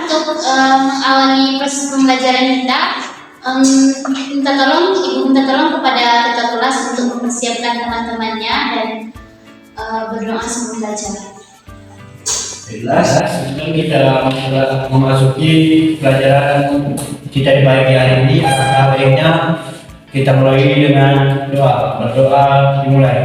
untuk mengawali proses pembelajaran kita, Ibu minta tolong kepada ketua kelas untuk mempersiapkan teman-temannya dan berdoa sebelum belajar. Jelas, sebelum kita memasuki pelajaran kita di pagi hari ini, alangkah baiknya kita mulai dengan doa. Berdoa dimulai.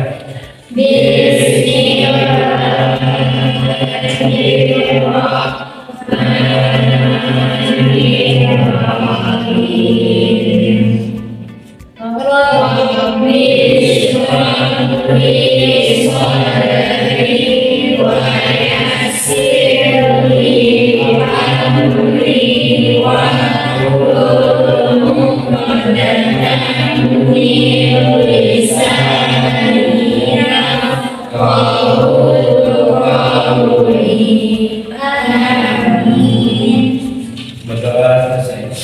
Berdoa selesai.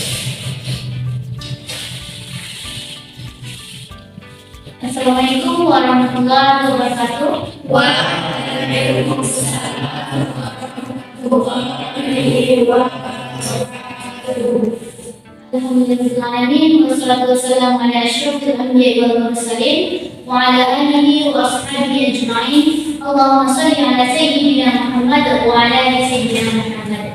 Assalamualaikum warahmatullahi wabarakatuh. Waalaikumsalam warahmatullahi wabarakatuh. Alhamdulillahirrahmanirrahim. Wassalatu wassalamu ala asyrafil anbiya'i wal mursalin wa ala alihi wa ashabihi ajma'in. Allahumma shalli ala sayyidina Muhammad wa ala ali sayyidina Muhammad.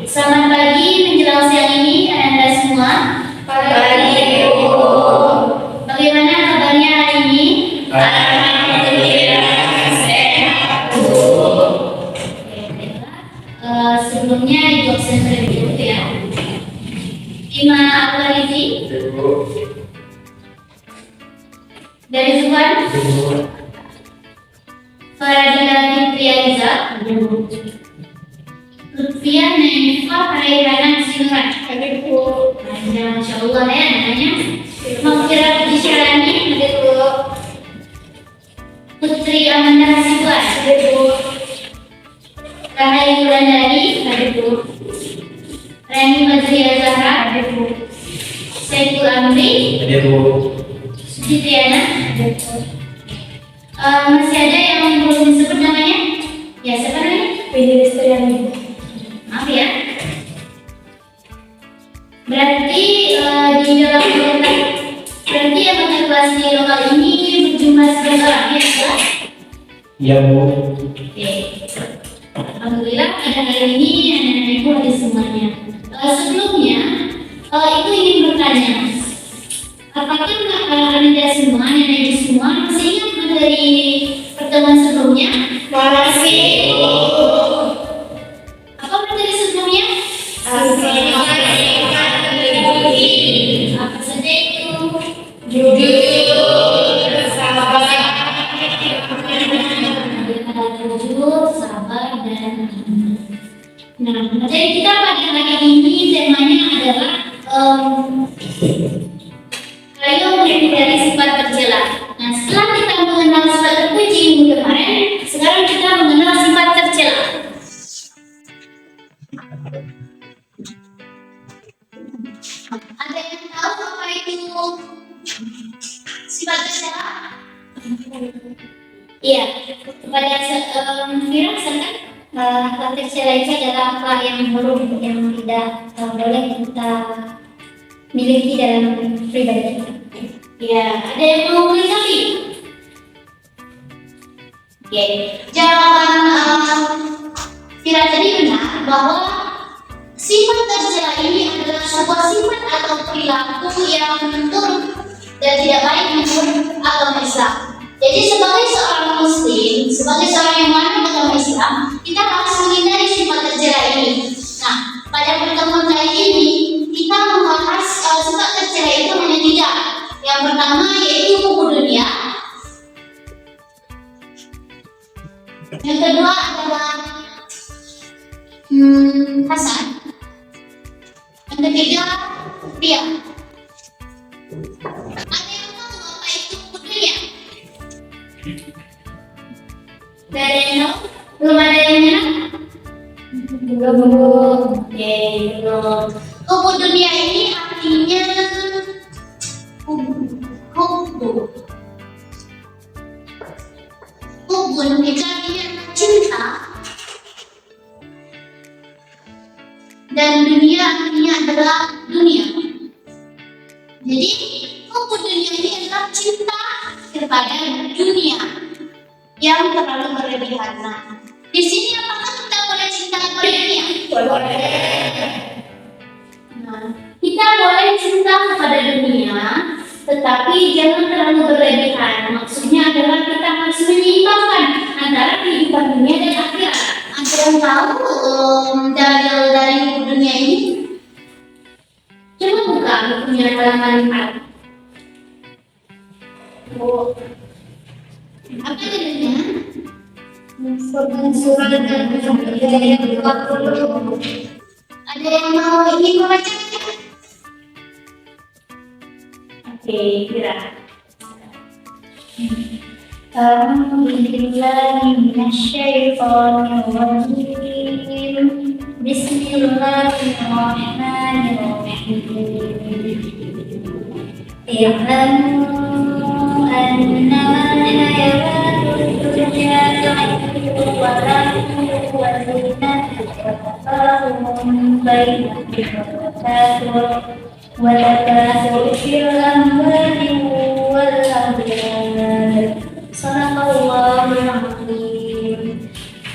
Selamat pagi menjelang siang ini Anda semua. Pagi. Bagaimana kabarnya hari ini? Alhamdulillah sehat. Sebelumnya Ibu absen terlebih dahulu ya. Ima Al-Warizi dari Zuban, Faradila Fitri Aliza, Lutfiah Naifah Raihana Sinurat. Masya Allah ya namanya. Maghfirah Putri Syarani, Putri Amanda Hasibuan, Rahayu Wulandari, Rani Badriya Zahra, Saiful Amri, Sucitriana. Masih ada yang belum disebut namanya? Ya, siapa namanya? Pedestrian. Maaf ya. Berarti di dalam berarti anggota kelas di lokal ini berjumlah 11 orang ya, kelas? Iya, Bu. Oke. Alhamdulillah pada hari ini anak-anak ibu ada semuanya. Sebelumnya itu ingin bertanya, apakah anda semua, anak-anak ibu semua masih ingat dari pertemuan sebelumnya? Masih. Apa materi sebelumnya? Apa saja itu? Jujur, sabar, Jujur, sabar, dan iman. Nah, materi kita pada hari ini temanya adalah ayo menghindari sifat tercela. Nah, setelah kita mengenal sifat terpuji minggu kemarin, sekarang kita mengenal sifat tercela. Ada yang tahu apa itu sifat tercela? Iya, kepada Fira, silakan. Sifat tercela itu adalah apa yang buruk yang tidak boleh kita miliki dalam pribadi kita. Ya, ada yang mau melengkapi? Oke, jawaban Fira tadi benar bahwa sifat tercela ini adalah sebuah sifat atau perilaku yang buruk dan tidak baik menurut agama Islam. Jadi sebagai seorang muslim, sebagai seorang yang menganut agama Islam, kita harus menghindari sifat tercela ini. Nah, pada pertemuan kali ini kita membahas sifat tercela itu hanya 3. Yang pertama yaitu hubbu dunia. Yang kedua adalah hasad. Yang ketiga ria. Ada yang tahu apa itu hubbu dunia? Tidak ada yang tahu? Belum ada yang tahu? Belum. Oke, belum. Hubbu dunia ini artinya hubbu. Hubun itu artinya cinta. sikap cinta kepada dunia yang terlalu berlebihan. Nah, di sini apakah kita boleh cinta kepada dunia? Nah, kita boleh cinta kepada dunia, tetapi jangan terlalu berlebihan. Maksudnya adalah kita harus menyeimbangkan antara kehidupan dunia dan akhirat. Ada yang tahu dalil dari buku dunia ini? Coba buka bukunya halaman 4. Apa judulnya? Surat yang 40. Ada yang mau ingin membaca? Oke, kira. Alhamdulillahi minasyaitonirrajim. Bismillahirrahmanirrahim. I'lamu annama hayatud dunya la'ibun wa lahwun wa zinatun wa tafahum bainakum wa takatsur fil amwali wal awlad. Shadaqallahul azim.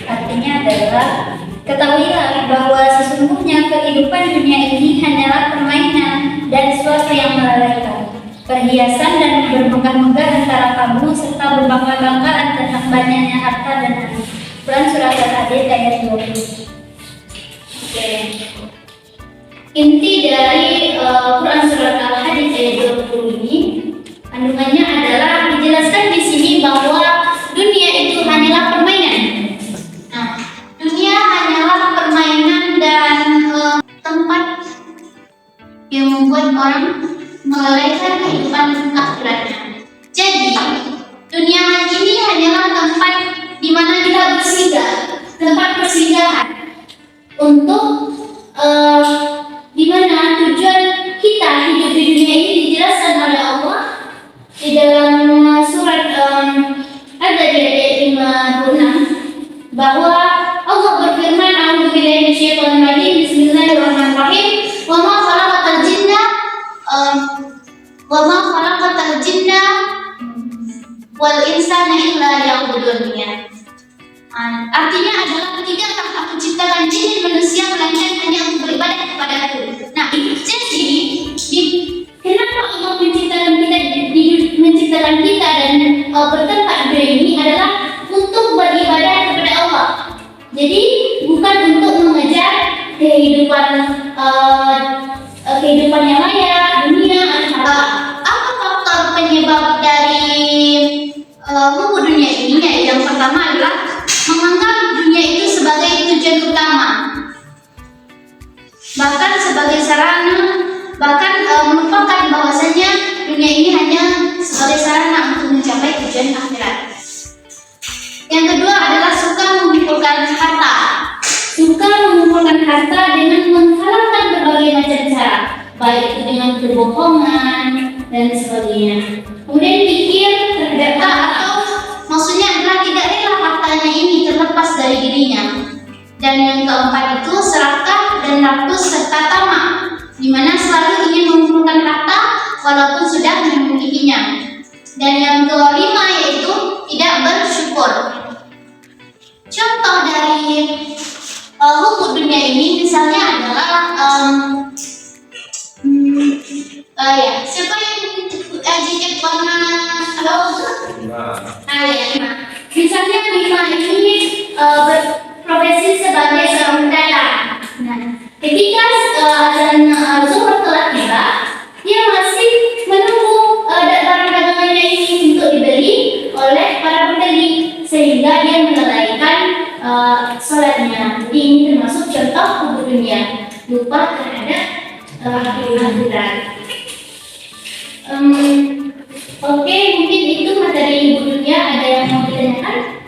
Artinya adalah, ketahuilah bahwa sesungguhnya kehidupan dunia ini hanyalah permainan dan suatu yang melalaikan, perhiasan dan bermegah-megah antara kamu, serta berbangga-banggaan tentang banyaknya harta dan anak. Quran Surat Al-Hadid ayat 20. Oke. Inti dari Quran Surat Al-Hadid ayat 20 ini, kandungannya adalah dijelaskan di sini bahwa dunia itu hanyalah permainan. Nah, dunia hanyalah permainan dan tempat yang membuat orang melalaikan kehidupan akhiratnya. Jadi, dunia ini hanyalah tempat di mana kita bersinggah, tempat persinggahan untuk di mana tujuan kita hidup di dunia ini dijelaskan oleh Allah di dalam surat Al-Zariyat ayat 56 bahwa Allah berfirman, A'udzubillahi minasyaitonir rajim, Bismillahirrahmanirrahim, wa ma khalaqatal jinna wal insana illa liya'budun. Artinya adalah tidaklah aku ciptakan jin dan manusia melainkan hanya untuk beribadah kepadaku. Nah, jadi kenapa Allah menciptakan kita dan bertempat di dunia ini adalah untuk beribadah kepada Allah. Jadi bukan untuk mengejar kehidupan yang layak, dunia. Apa faktor penyebab dari buku dunia ini? Yang pertama adalah menganggap dunia itu sebagai tujuan utama, bahkan sebagai sarana, bahkan melupakan bahwasanya dunia ini hanya sebagai sarana untuk mencapai tujuan akhirat. Yang kedua adalah suka mengumpulkan harta. Suka mengumpulkan harta dengan menghalalkan berbagai macam cara, baik itu dengan kebohongan dan sebagainya. Kemudian pikir terhadap atau maksudnya adalah tidak rela hartanya ini terlepas dari dirinya. Dan yang keempat itu serakah dan rakus serta tamak, di mana selalu ingin mengumpulkan harta walaupun sudah memilikinya. Dan yang kelima yaitu tidak bersyukur. Contoh dari hukum dunia ini misalnya adalah siapa yang jaket warna ya, misalnya Bima ini berprofesi sebagai seorang pedagang. Nah, ketika azan zuhur telah tiba, dia masih menunggu barang dagangannya ini untuk dibeli oleh para pembeli, sehingga dia melalaikan sholatnya. Jadi ini termasuk contoh hukum dunia, lupa terhadap akhirat. Oke, mungkin itu materi ibu dunia. Ada yang mau ditanyakan?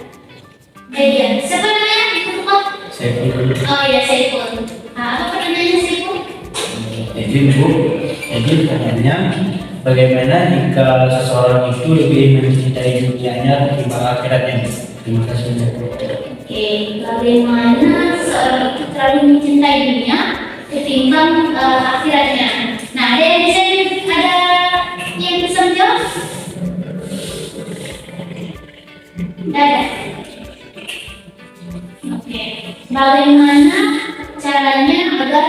Iya, siapa namanya? Saiful. Oh ya, Saiful. Apa pertanyaannya Saiful? Jadi katanya bagaimana jika seseorang itu lebih mencintai dunianya ketimbang akhiratnya? Terima kasih. Oke, bagaimana seseorang itu terlalu mencintai dunia ketimbang akhiratnya? Nah, ada yang bisa menjawab? Dadah. Oke. Bagaimana caranya agar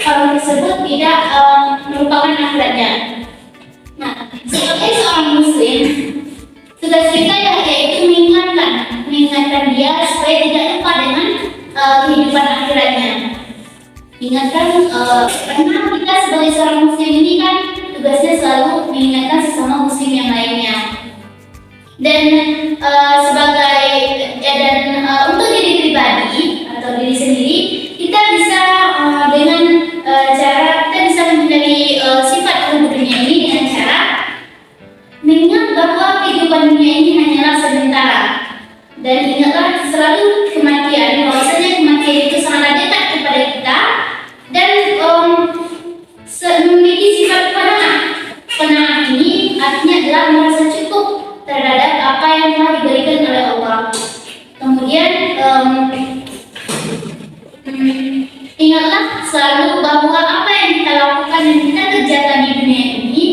orang tersebut tidak merupakan akhiratnya? Nah, sebagai seorang muslim, tugas kita yaitu mengingatkan dia supaya tidak lupa dengan kehidupan akhiratnya. Ingatkan, karena kita sebagai seorang muslim ini kan tugasnya selalu mengingatkan sesama muslim yang lainnya. Dan untuk diri pribadi atau diri sendiri, kita bisa dengan cara kita bisa menghindari sifat buruk dunia ini dengan cara mengingat bahwa kehidupan dunia ini hanyalah sementara. Dan ingatlah selalu kematian, bahwasanya kematian itu sangat dekat kepada kita dan memiliki sifat qanaah ini artinya adalah merasa cukup terhadap apa yang telah diberikan oleh Allah. Kemudian ingatlah selalu bahwa apa yang kita lakukan dan kita kerjakan di dunia ini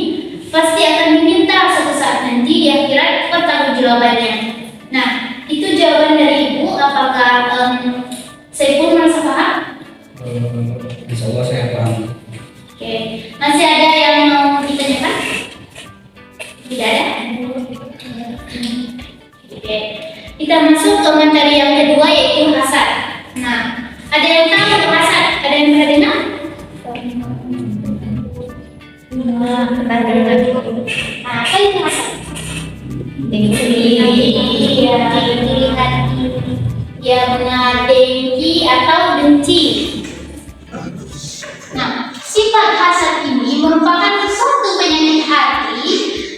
pasti akan diminta suatu saat nanti di akhirat pertanggungjawabannya. Nah, itu jawaban dari Ibu. Apakah saya pun merasa paham? Insya Allah saya paham. Oke, masih ada yang mau ditanyakan? Tidak ada? Oke, kita masuk ke materi yang kedua yaitu hasad. Nah, ada yang tahu hasad? Ada yang pernah dengar? Apa itu hasad? Ya benar, dengki atau benci. Nah, sifat hasad ini merupakan suatu penyakit hati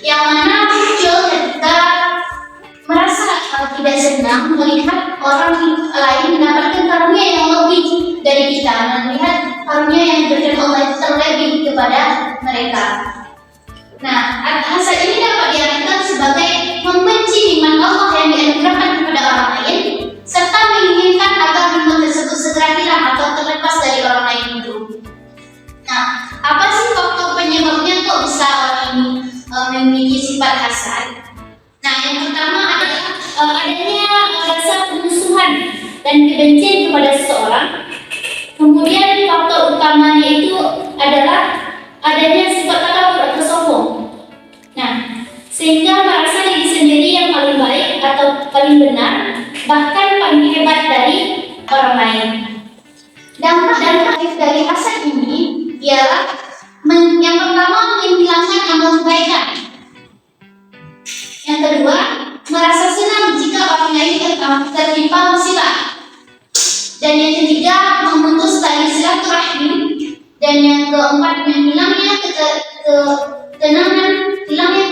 yang mana muncul ketika merasa tidak senang melihat orang lain mendapatkan karunia yang lebih dari kita, melihat karunia yang diberikan Allah itu terlebih kepada mereka. Nah, hasad ini dapat diartikan sebagai membenci nikmat Allah yang dianugerahkan kepada orang lain, serta menginginkan agar nikmat tersebut segera hilang atau terlepas dari orang lain itu. Nah, apa sih faktor penyebabnya kok bisa orang ini memiliki sifat hasad? Nah, yang pertama adalah adanya rasa permusuhan dan kebencian kepada seseorang. Kemudian faktor utamanya itu adalah adanya sifat takabur atau sombong. Nah, sehingga merasa diri sendiri yang paling baik atau paling benar, bahkan paling hebat dari orang lain. Dampak negatif dari hasad ini ialah yang pertama menghilangkan amal kebaikan. Yang kedua, merasa senang jika orang lain tertimpa musibah. Dan yang ketiga, memutus tali silaturahim. Dan yang keempat, hilangnya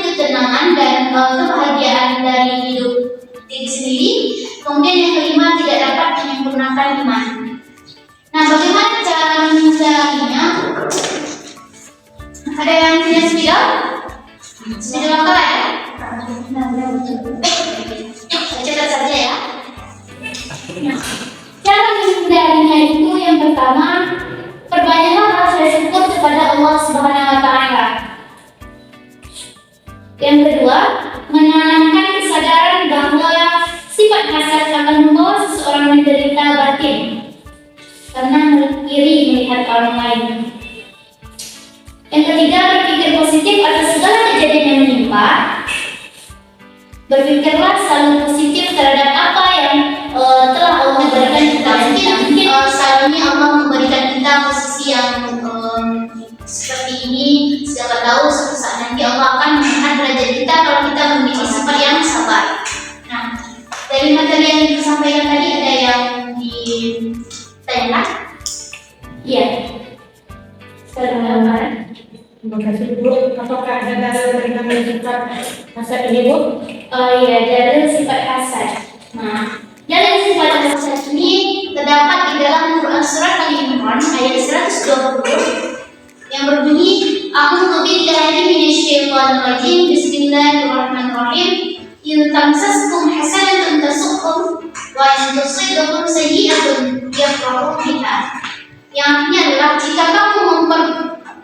ketenangan dan kebahagiaan dari hidup diri sendiri. Kemudian yang kelima, tidak dapat menyempurnakan iman. Nah, bagaimana cara menghindarinya? Ada yang punya spidol? Spidol apa ya? Catat saja ya. Nah, cara menghindarinya itu yang pertama, perbanyaklah rasa syukur kepada Allah Subhanahu wa Ta'ala. Yang kedua, menanamkan kesadaran bahwa sifat hasad akan membawa seseorang menderita batin karena iri melihat orang lain. Yang ketiga, berpikir positif atas segala kejadian yang menimpa. Berpikirlah selalu positif terhadap apa yang telah Allah berikan kita. Mungkin seharusnya Allah memberikan kita posisi yang seperti ini. Siapa tahu suatu saat nanti Allah akan mengangkat derajat kita kalau kita memiliki sifat yang sabar. Nah, dari materi yang disampaikan tadi ada yang ditanyakan? Iya. Sekarang Terima kasih Bu. Apakah ada dalil tentang sifat hasad ini Bu? Iya, dalil sifat hasad. Nah, dalil sifat hasad ini terdapat di dalam Quran surat Al-Imran ayat 120 yang berbunyi, A'udzu billahi minasyaitonir rajim. Bismillahirrahmanirrahim. In tamsaskum hasanatun tasu'hum wa in tusibkum sayyi'atun yafrahu biha. Yang artinya adalah jika kamu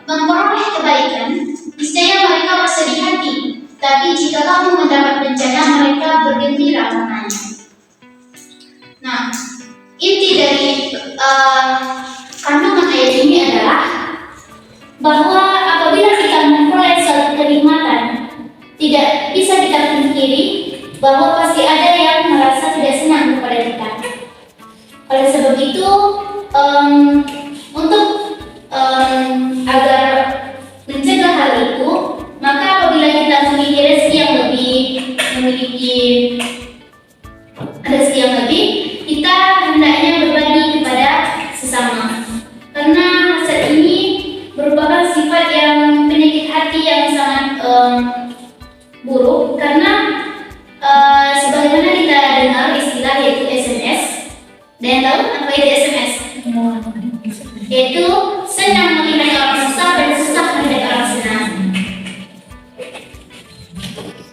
memperoleh kebaikan, niscaya mereka bersedih hati. Tapi jika kamu mendapat bencana, mereka bergembira kandungan ayat ini adalah bahwa apabila kita memperoleh suatu kenikmatan, tidak bisa kita pungkiri bahwa pasti ada yang merasa tidak senang kepada kita. Oleh sebab itu, untuk agar mencegah hal itu, maka apabila kita memiliki rezeki yang lebih, kita hendaknya berbagi kepada sesama. Karena hasad ini merupakan sifat yang penyakit hati yang sangat buruk. Karena sebagaimana kita dengar istilah yaitu SMS. Dan tahu apa itu SMS? Yaitu senang melihat orang susah dan susah melihat orang senang.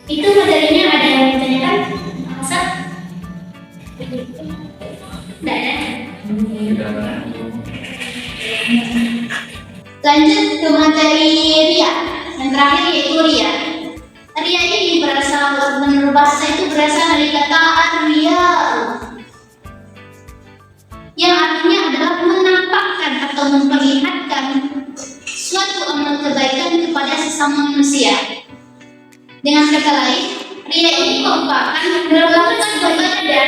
Itu materinya ada yang ditanyakan? Hasad? Tidak ada. Lanjut ke materi ria. Yang terakhir yaitu ria. Ria ini berasal, menurut bahasa itu berasal dari kata ar-riya, yang artinya adalah menampakkan atau memperlihatkan suatu amal kebaikan kepada sesama manusia. Dengan kata lain, ria ini merupakan melakukan ibadah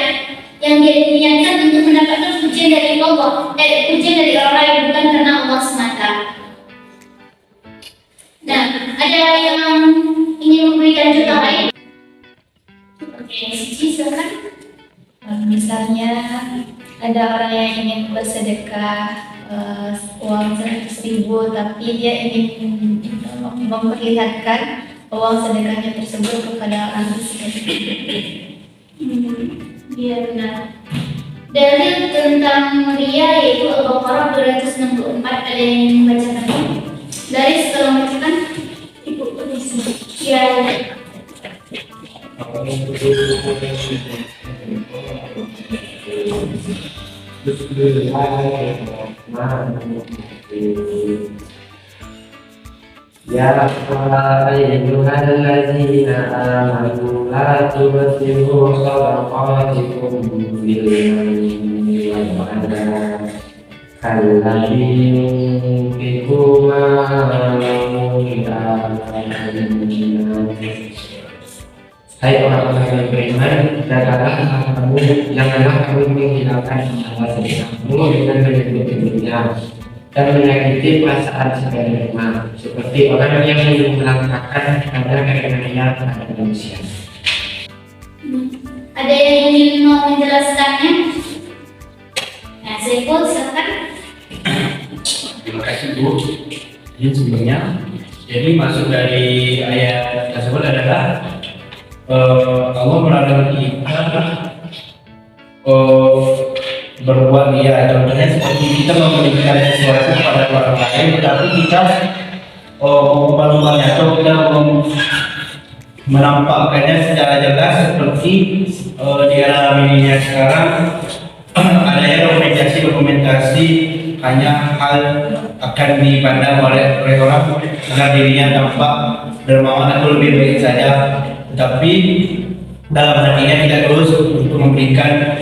yang diniatkan untuk mendapatkan pujian dari Allah, pujian dari orang lain, bukan karena Allah semata. Nah, ada yang ingin memberikan contoh lain? Oke, Cici, silakan. Misalnya ada orang yang ingin bersedekah uang 100.000, tapi dia ingin memperlihatkan uang sedekahnya tersebut kepada orang miskin. Iya benar. Dalil tentang ria yaitu Al-Baqarah 264. Ada yang membacakan? Dari setelah membacakan Ibu Polisi. Ya. Ya ayyuhallazina amanu la tubtilu shadaqatikum bil manni wal adha kalladzi yunfiqu ma'ahu Hai orang-orang yang beriman, janganlah kamu menghilangkan pahala sedekahmu dengan menyebut dunia dan menyakiti perasaan sebenarnya, seperti orang yang melangkahkan pada keinginan pada manusia. Ada yang ingin mau menjelaskannya? Nah, Saiful, silakan. Terima kasih Bu. Ini sebelumnya, jadi maksud dari ayat tersebut adalah Allah melarang kita berbuat ria. Contohnya seperti kita memberikan sesuatu kepada orang lain, tetapi kita memperlukannya atau kita menampakkannya secara jelas seperti di era milenial sekarang adanya dokumentasi hanya hal akan dipandang oleh orang agar dirinya tampak dermawan atau lebih baik saja, tetapi dalam hatinya tidak terus untuk memberikan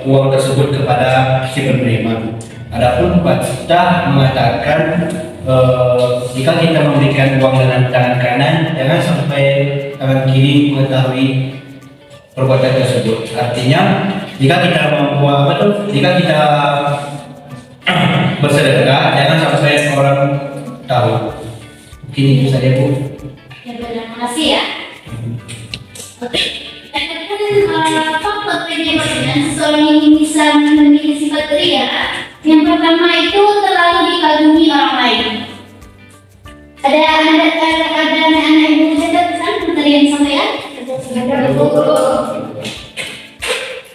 uang tersebut kepada si penerima. Adapun Baca mengatakan jika kita memberikan uang dengan tangan kanan, jangan sampai tangan kiri mengetahui perbuatan tersebut. Artinya jika kita jika kita bersedekah, jangan sampai orang tahu. Mungkin itu saja Bu. Ya, terima kasih ya. Oke. Faktor penyebabnya seseorang yang bisa memiliki sifat ria, yang pertama itu terlalu dikagumi orang lain. Ada anak-anak yang mencatat kan materi yang sampaikan?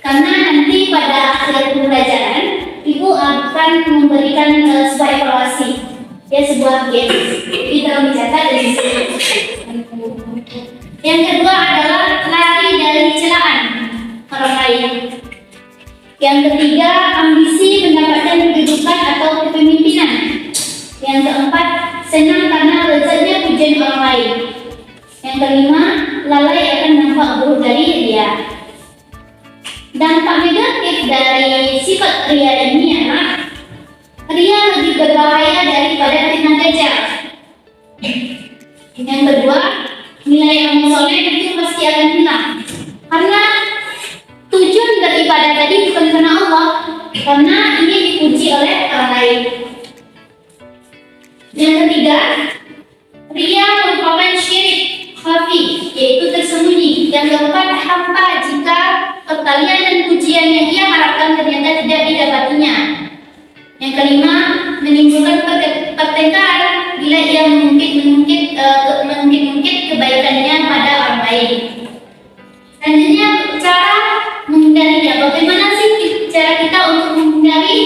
Karena nanti pada akhir pembelajaran Ibu akan memberikan sebuah evaluasi, ya sebuah game. Kita mencatat dari sini. Yang kedua adalah lari dari celaan orang lain. Yang ketiga, ambisi mendapatkan kedudukan atau kepemimpinan. Yang keempat, senang karena lezatnya pujian orang lain. Yang kelima, lalai akan dampak buruk dari dia. Dampak negatif dari sifat ria ini adalah ria lebih berbahaya daripada fitnah dajjal. Yang kedua, nilai amal soleh itu pasti akan hilang. Karena tujuan beribadah tadi bukan karena Allah, karena ini dipuji oleh orang lain. Yang ketiga, ria merupakan syirik khafi, yaitu tersembunyi. Yang keempat, hampa jika pertalian dan pujian yang ia harapkan ternyata tidak didapatinya. Yang kelima, menimbulkan pertengkaran bila ia mengungkit kebaikannya pada orang lain. Selanjutnya, cara menghindarinya. Bagaimana sih cara kita untuk menghindari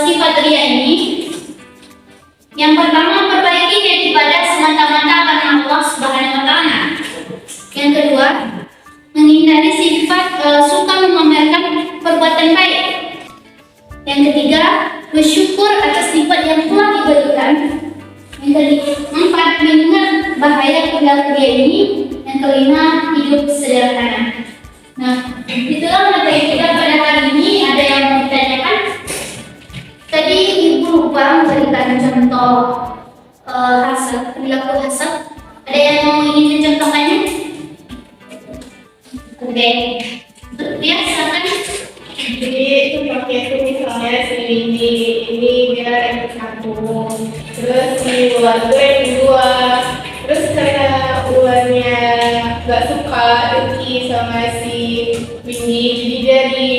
sifat ria ini? Yang pertama, perbaiki ibadah semata-mata karena Allah Subhanahu wa Ta'ala. Yang kedua, menghindari sifat suka memamerkan perbuatan baik. Yang ketiga, bersyukur atas sifat yang telah diberikan. Yang keempat, mengingat bahaya perilaku ria ini. Yang kelima, hidup sederhana. Nah, itulah materi kita pada hari ini. Ada yang mau ditanyakan? Tadi Ibu lupa memberikan contoh hasad, perilaku hasad. Ada yang mau ingin mencontohkannya? Oke, ya silakan. Jadi itu pakai itu misalnya si ini dia yang satu, terus si ular itu yang kedua, terus karena ularnya nggak suka dengki sama si Windy, jadi dari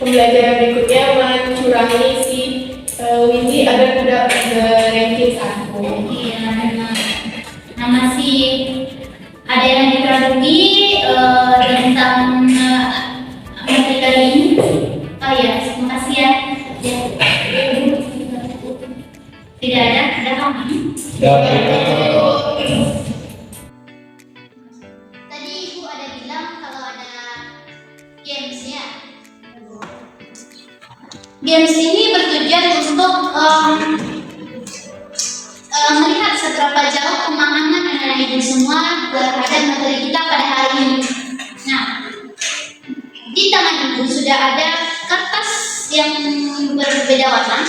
pembelajaran berikutnya mencurangi si Windy agar tidak ranking 1. Iya, nama si ada yang ditradukti tentang materi kali ini. Oh ya, terima kasih ya. Tidak ada kamu. Tadi Ibu ada bilang kalau ada games ya. Games ini bertujuan untuk melihat seberapa jauh pemahaman anak ibu semua terhadap materi kita pada hari ini. Nah, di tangan ibu sudah ada kertas yang berbeda warna.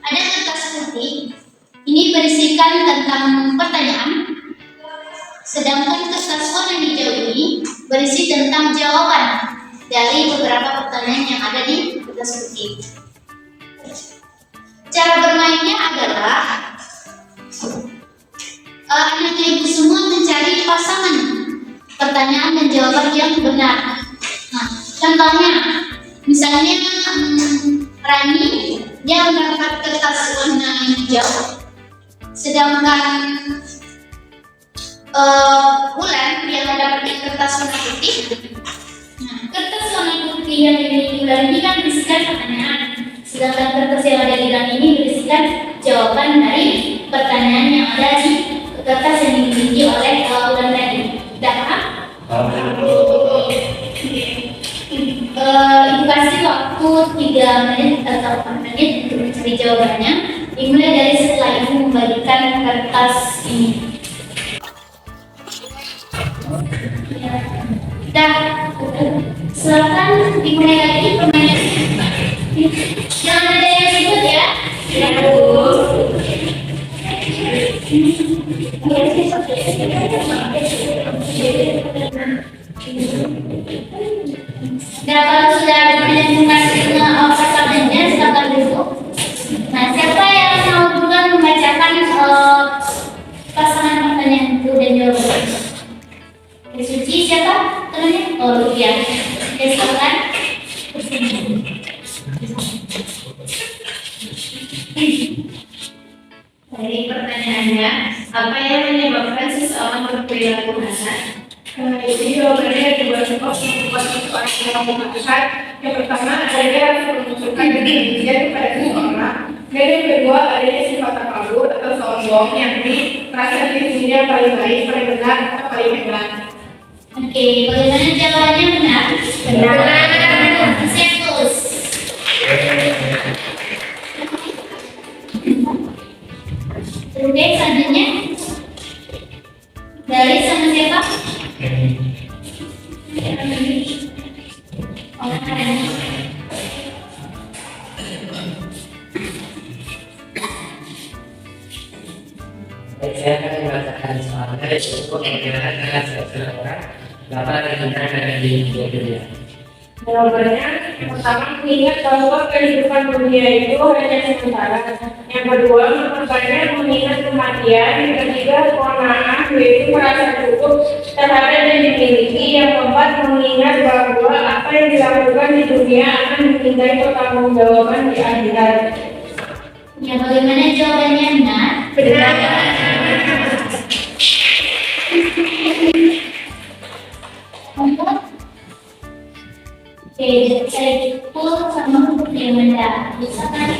Ada kertas putih. Ini berisikan tentang pertanyaan. Sedangkan kertas warna hijau ini berisi tentang jawaban dari beberapa pertanyaan yang ada di kertas putih. Cara bermainnya adalah anak ibu semua mencari pasangan pertanyaan dan jawaban yang benar. Nah, contohnya, misalnya Rani dia mendapat kertas warna hijau, sedangkan Wulan dia mendapatkan kertas warna putih. Nah, kertas warna putih yang dimiliki Wulan ini kan berisikan pertanyaan, sedangkan kertas yang ada di Rani ini berisikan jawaban dari pertanyaan yang ada di kertas yang dimiliki oleh Wulan tadi. Sudah paham? Ibu kasih waktu 3 menit atau 4 menit untuk mencari jawabannya, dimulai dari setelah ibu membagikan kertas ini. Dah, silakan dimulai lagi permainannya. Jangan ada yang ribut ya. Dan kalau sudah menemukan pasangannya, silakan duduk. Nah, siapa yang mau duluan membacakan pasangan pertanyaan itu dan jawabannya? Suci siapa? Namanya? Oh, Lucia. Oke, silakan. Dari pertanyaannya, apa yang menyebabkan seseorang berperilaku hasad? Jadi jawabannya ada dua sebab yang membuat seseorang melakukan hasad. Yang pertama adanya rasa menunjukkan kebencian kepada seseorang, dan yang kedua adanya sifat takabur atau sombong, yakni merasa diri sendiri yang paling baik, paling benar, atau paling hebat. Oke, bagaimana jawabannya benar? Benar. Setus. Oke, selanjutnya dari sama siapa? Oh, pengajaran adalah seseorang dapat digunakan di dunia. Jawabannya, pertama mengingat bahwa kehidupan dunia itu hanya sementara. Yang kedua, memperbanyak mengingat kematian. Yang ketiga, qanaah, yaitu merasa cukup terhadap yang dimiliki. Yang keempat, mengingat bahwa apa yang dilakukan di dunia akan dimintai pertanggungjawaban di akhirat. Ya, bagaimana jawabannya, Nat? Benar. Untuk oke, saya pukul sama huruf yang benda. Bisa kan?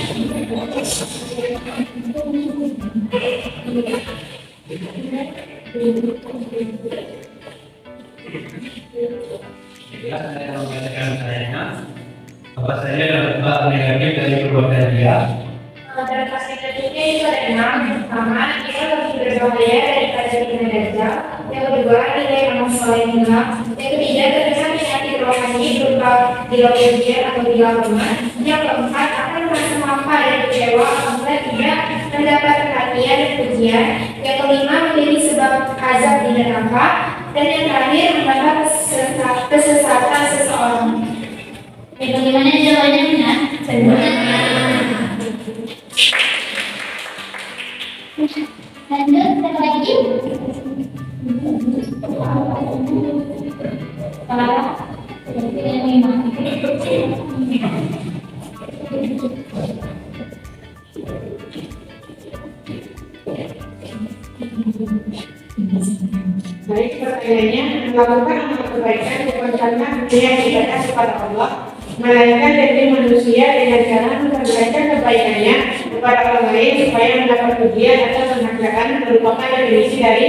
Ya, saya membacakan saya. Apa saja dampak negatif dari perbuatan dia? Dalam pasal selanjutnya itu ada 6. Yang pertama, kita lebih berbahaya daripada zina dajjal. Yang kedua, nilai amal soleh hilang. Yang ketiga, terkena penyakit rohani berupa gila ujian atau gila lemah. Yang keempat, akan merasa mampu dan kecewa apabila tidak mendapat perhatian dan pujian. Yang kelima, menjadi sebab azab di neraka. Dan yang terakhir, mendapat kesesatan seseorang. Ya, bagaimana jawabannya, Nat? Lanjut, satu lagi. Yang lima. Baik, pertanyaannya, melakukan amal kebaikan bukan karena dia ibadah kepada Allah, melainkan dari manusia dengan cara memperbaikkan kebaikannya kepada orang lain supaya mendapat pujian atau penghargaan merupakan definisi dari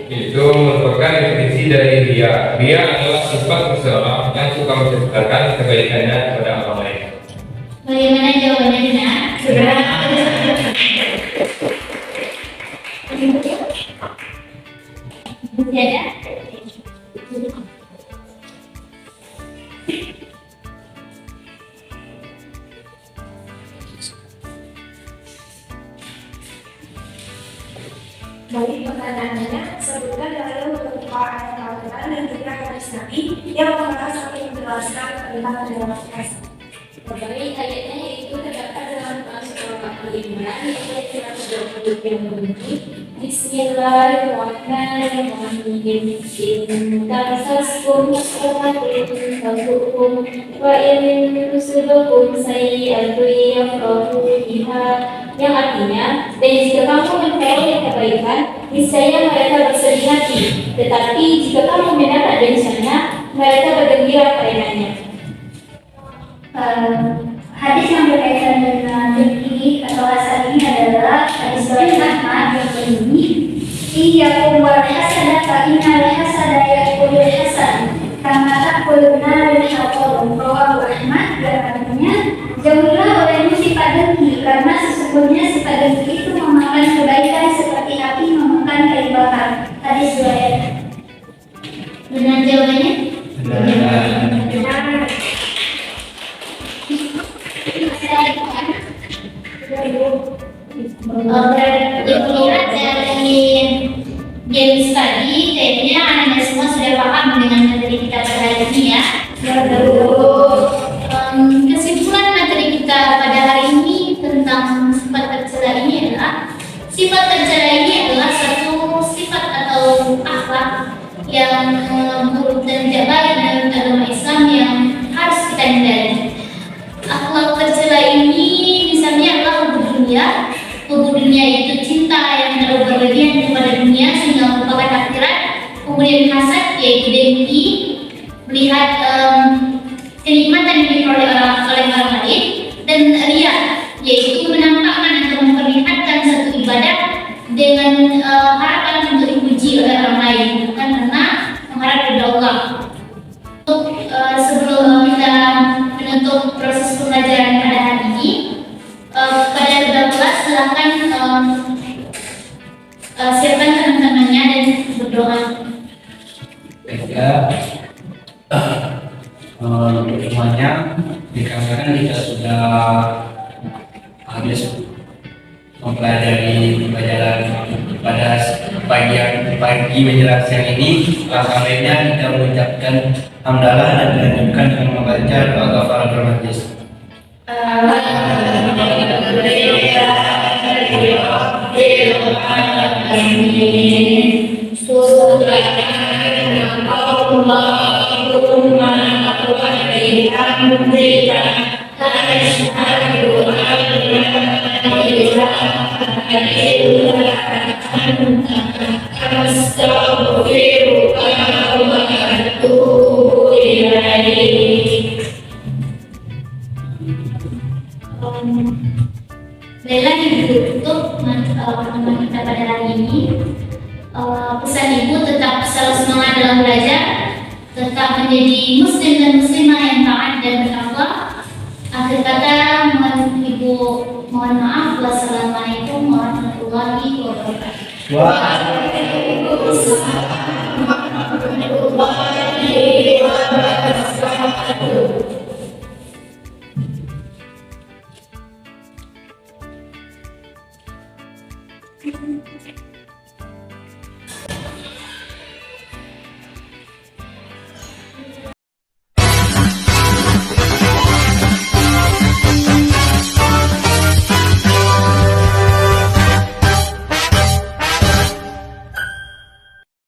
itu merupakan definisi dari dia. Dia adalah sifat seseorang yang suka menceritakan kebaikannya kepada orang lain. Bagaimana jawabannya, Nat? benar. Masih ada? Dari pertanyaannya, sebutkan dalam beberapa ayat Al-Quran dan juga hadis Nabi yang membahas atau menjelaskan tentang realitas. Berbagai ayatnya yaitu terdapat dalam surah Al-Imran ayat 120 yang berbunyi Bismillahirrahmanirrahim. In tamsaskum hasanatun tasu'hum wa in tusibkum sayyi'atun yafrahu biha, yang artinya, dan jika kamu memperoleh kebaikan, niscaya mereka bersedih hati. Tetapi jika kamu mendapat bencana, mereka bergembira karenanya. Hadis yang berkaitan dengan fikih atau asal ini adalah hadis dari Ahmad yang berbunyi iyyakum wal hasada fa innal hasada yaqulul hasan kama taqulun narul haqqum. Rawahu Ahmad, dan artinya jauhilah olehmu sifat dengki karena sesungguhnya sifat dengki itu memakan kebaikan seperti api memakan kayu bakar. Hadis riwayat. Benar jawabannya? Benar. Ibu lihat dari games tadi, kayaknya Anda semua sudah paham dengan materi kita pada hari ini ya. Kesimpulan materi kita pada hari ini tentang sifat tercela ini adalah sifat tercela ini adalah satu sifat atau akhlak yang buruk dan tidak baik dalam agama Islam yang harus kita hindari. Akhlak tercela ini misalnya adalah hubub dunia. Hubub dunia itu cinta yang terlalu berlebihan kepada dunia sehingga melupakan akhirat. Kemudian hasad yaitu dengki, melihat kenikmatan yang diperoleh oleh orang lain, dan riya yaitu menampakkan atau memperlihatkan satu ibadah dengan harapan untuk dipuji oleh orang lain, bukan karena mengharap dari Allah. Sebelum kita menutup proses pembelajaran pada hari ini, pada kedua kelas silakan siapkan teman-temannya dan berdoa. Ya, untuk semuanya dikarenakan kita sudah habis mempelajari pelajaran pada pagi menjelang siang ini. Langkah baiknya kita mengucapkan hamdalah dan dilanjutkan dengan membaca doa kafaratul majlis. Baiklah, ditutup pertemuan kita pada hari ini. Pesan ibu tetap selalu semangat dalam belajar, tetap menjadi muslim dan muslimah yang taat dan bertakwa. Akhir kata, mohon maaf. Wassalamualaikum warahmatullahi wabarakatuh. Waalaikumsalam.